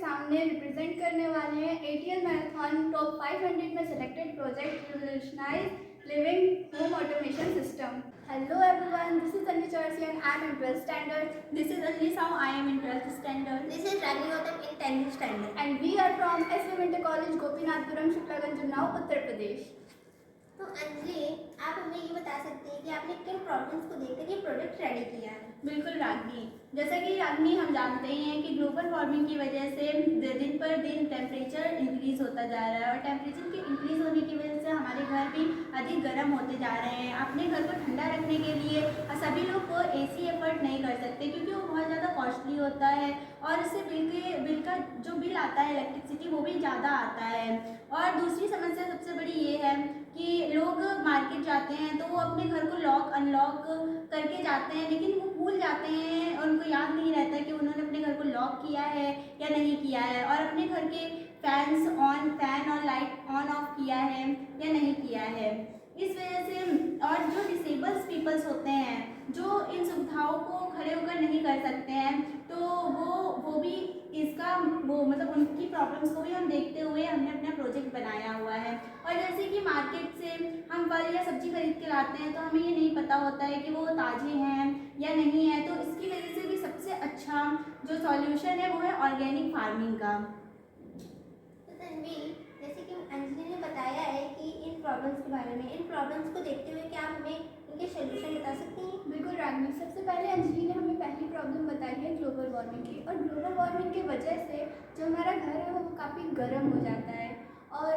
सामने रिप्रेजेंट करने वाले हैं एटीएल मैराथन टॉप 500 में selected project revolutionise living home automation system. Hello everyone, this is Anvi Chorsi and I am in 12th standard. This is Anvi Sao, I am in 12th standard. This is Ragini Gautam in 10th standard. And we are from SV Winter College, Gopinathpuram, Shuklaganj, Unnao, Uttar Pradesh. तो अंजलि, आप हमें ये बता सकते हैं कि आपने किन प्रॉब्लम्स को देखकर ये प्रोडक्ट रेडी किया है? बिल्कुल रागनी, जैसा कि रागनी हम जानते ही हैं कि ग्लोबल वार्मिंग की वजह से दिन पर दिन टेम्परेचर इंक्रीज होता जा रहा है और टेम्परेचर के इंक्रीज होने की वजह से हमारे घर भी अधिक गर्म होते जा रहे हैं। अपने घर को ठंडा रखने के लिए सभी लोग को एसी एफर्ट नहीं कर सकते क्योंकि वो बहुत ज़्यादा कॉस्टली होता है और इससे बिल का जो बिल आता है इलेक्ट्रिसिटी वो भी ज़्यादा आता है। और दूसरी समस्या सबसे बड़ी ये है कि लोग मार्केट जाते हैं तो वो अपने घर को लॉक अनलॉक करके जाते हैं लेकिन वो भूल जाते हैं और उनको याद नहीं रहता कि उन्होंने अपने घर को लॉक किया है या नहीं किया है और अपने घर के फैन और लाइट ऑन ऑफ किया है या नहीं किया है। इस वजह से और जो डिसेबल्स पीपल्स होते हैं जो इन सुविधाओं को खड़े होकर नहीं कर सकते हैं तो वो भी इसका मतलब उनकी प्रॉब्लम्स को भी हम देखते हुए हमने अपना प्रोजेक्ट बनाया हुआ है। और जैसे कि मार्केट से हम फल या सब्जी खरीद के लाते हैं तो हमें ये नहीं पता होता है कि वो ताज़े हैं या नहीं है, तो इसकी वजह से भी सबसे अच्छा जो सॉल्यूशन है वो है ऑर्गेनिक फार्मिंग का। तो तन्वी, जैसे कि अंजलि ने बताया है कि इन प्रॉब्लम्स के बारे में, इन प्रॉब्लम्स को देखते हुए क्या आप हमें इनके सोल्यूशन बता सकती हैं? बिल्कुल रागनी, सबसे पहले अंजलि ने हमें पहली प्रॉब्लम बताई है ग्लोबल वार्मिंग की। और ग्लोबल वार्मिंग की वजह से जो हमारा घर है वो काफ़ी गर्म हो जाता है और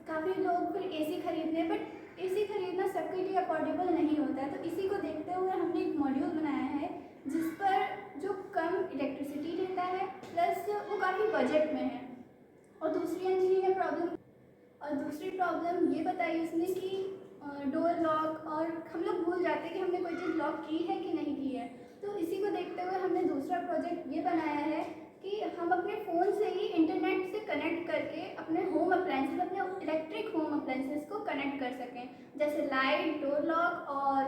काफ़ी लोग फिर एसी खरीदते हैं, बट एसी खरीदना सबके लिए अफोर्डेबल नहीं होता है। तो इसी को देखते हुए हमने एक मॉड्यूल बनाया है जिस पर जो कम इलेक्ट्रिसिटी लेता है प्लस वो काफ़ी बजट में है। और दूसरी अंजलि ने प्रॉब्लम ये बताई उसने कि डोर लॉक, और हम लोग भूल जाते हैं कि हमने कोई चीज़ लॉक की है कि नहीं की है। तो इसी को देखते हुए हमने दूसरा प्रोजेक्ट ये बनाया है कि हम अपने फ़ोन से ही इंटरनेट से कनेक्ट करके अपने होम अप्लायंसेस, अपने इलेक्ट्रिक होम अप्लायंसेस को कनेक्ट कर सकें, जैसे लाइट, डोर लॉक और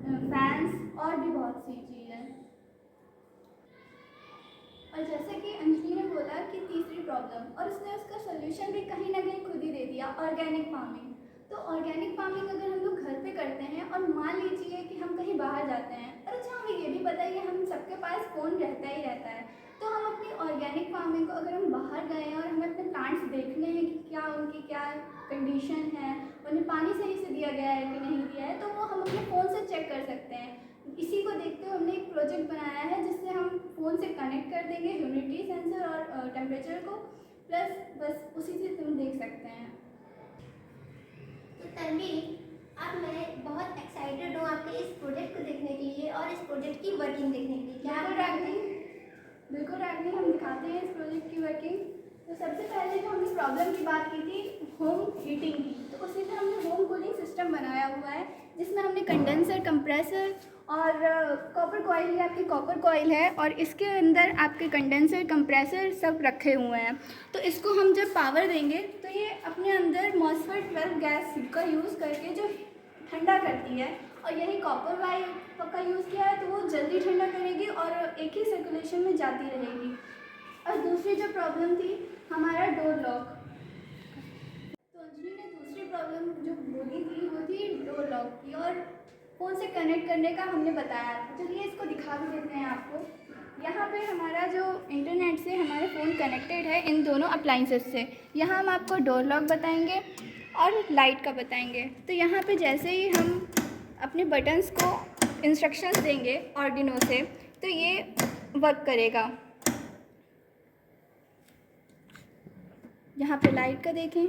फैंस और भी बहुत सी चीज़ें। और जैसे कि अंजलि ने बोला कि तीसरी प्रॉब्लम, और उसने उसका सोल्यूशन भी कहीं ना कहीं खुद ही दे दिया, ऑर्गेनिक फार्मिंग। तो ऑर्गेनिक फार्मिंग अगर हम लोग घर पे करते हैं और मान लीजिए कि हम कहीं बाहर जाते हैं, और अच्छा हमें ये भी पता है कि हम सबके पास फ़ोन रहता ही रहता है, तो हम अपनी ऑर्गेनिक फार्मिंग को, अगर हम बाहर गए हैं और हमें अपने प्लांट्स देखने हैं कि क्या उनकी क्या कंडीशन है, उन्हें पानी सही से दिया गया है कि नहीं दिया है, तो वो हम अपने फ़ोन से चेक कर सकते हैं। इसी को देखते हुए हमने एक प्रोजेक्ट बनाया है जिससे हम फ़ोन से कनेक्ट कर देंगे ह्यूमिडिटी सेंसर और टेम्परेचर को, प्लस बस उसी से तुम देख सकते हैं। तो तन्वी, अब मैं बहुत एक्साइटेड हूँ आपके इस प्रोजेक्ट को देखने के लिए और इस प्रोजेक्ट की वर्किंग देखने के लिए। क्या बिल्कुल रागनी, हम दिखाते हैं इस प्रोजेक्ट की वर्किंग। तो सबसे पहले जो हमने प्रॉब्लम की बात की थी होम हीटिंग की, तो उसी में हमने होम कूलिंग सिस्टम बनाया हुआ है जिसमें हमने कंडेंसर, कंप्रेसर और कॉपर कॉइल, ये आपकी कॉपर कॉइल है और इसके अंदर आपके कंडेंसर, कंप्रेसर सब रखे हुए हैं। तो इसको हम जब पावर देंगे तो ये अपने अंदर मॉसफेट 12 गैस का यूज़ करके जो ठंडा करती है, और यही कॉपर वायर का यूज़ किया है तो वो जल्दी ठंडा करेगी और एक ही सर्कुलेशन में जाती रहेगी। और दूसरी जो प्रॉब्लम थी हमारा डोर लॉक, तो अंजलि ने दूसरी प्रॉब्लम जो बोली थी वो थी डोर लॉक की, और फ़ोन से कनेक्ट करने का हमने बताया था। चलिए इसको दिखा भी देते हैं आपको। यहाँ पे हमारा जो इंटरनेट से हमारे फ़ोन कनेक्टेड है इन दोनों अप्लाइंसेस से। यहाँ हम आपको डोर लॉक बताएंगे और लाइट का बताएंगे। तो यहाँ पे जैसे ही हम अपने बटन्स को इंस्ट्रक्शंस देंगे आर्डिनो से तो ये वर्क करेगा। यहाँ पे लाइट का देखें,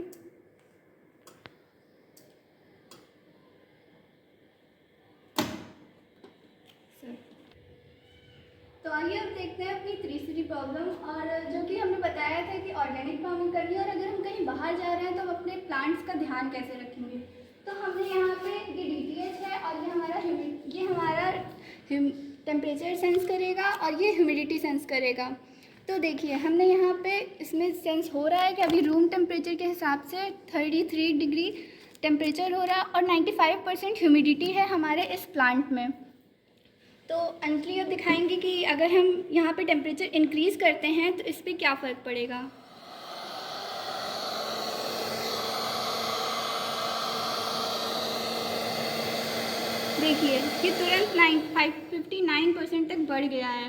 तो आइए अब देखते हैं अपनी तीसरी प्रॉब्लम, और जो कि हमने बताया था कि ऑर्गेनिक फार्मिंग करनी है और अगर हम कहीं बाहर जा रहे हैं तो हम अपने प्लांट्स का ध्यान कैसे रखेंगे। तो हमने यहाँ पे ये DTH है और ये हमारा टेम्परेचर सेंस करेगा और ये ह्यूमिडिटी सेंस करेगा। तो देखिए हमने यहाँ पे इसमें सेंस हो रहा है कि अभी रूम टेम्परेचर के हिसाब से 33 डिग्री टेम्परेचर हो रहा है और 95% ह्यूमिडिटी है हमारे इस प्लांट में। तो अंजलि अब दिखाएंगे कि अगर हम यहाँ पे टेम्परेचर इंक्रीज़ करते हैं तो इस पर क्या फ़र्क पड़ेगा। देखिए ये तुरंत 59% तक बढ़ गया है।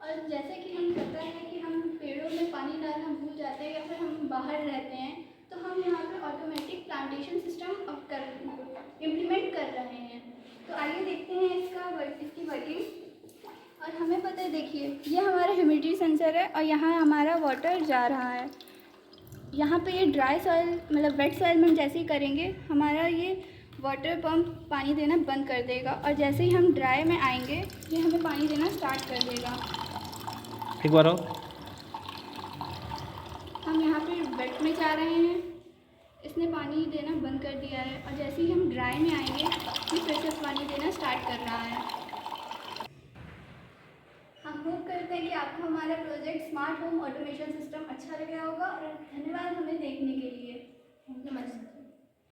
और जैसे कि हम पता है कि हम पेड़ों में पानी डालना भूल जाते हैं या फिर हम बाहर रहते हैं, तो हम यहाँ पे ऑटोमेटिक प्लांटेशन सिस्टम इम्प्लीमेंट कर रहे हैं। तो आइए देखते हैं इसकी वर्किंग। और हमें पता है, देखिए ये हमारा ह्यूमिडिटी सेंसर है और यहाँ हमारा वाटर जा रहा है। यहाँ पे ये ड्राई सॉइल मतलब वेट सॉइल में हम जैसे ही करेंगे हमारा ये वाटर पंप पानी देना बंद कर देगा, और जैसे ही हम ड्राई में आएंगे ये हमें पानी देना स्टार्ट कर देगा। एक बार और हम यहाँ पे वेट में जा रहे हैं, इसने पानी देना बंद कर दिया है, और जैसे ही हम ड्राई में आएंगे ये फिर से पानी देना स्टार्ट कर रहा है। हम होप करते हैं कि आपको हमारा project smart home automation system अच्छा लगा होगा, और धन्यवाद हमें देखने के लिए।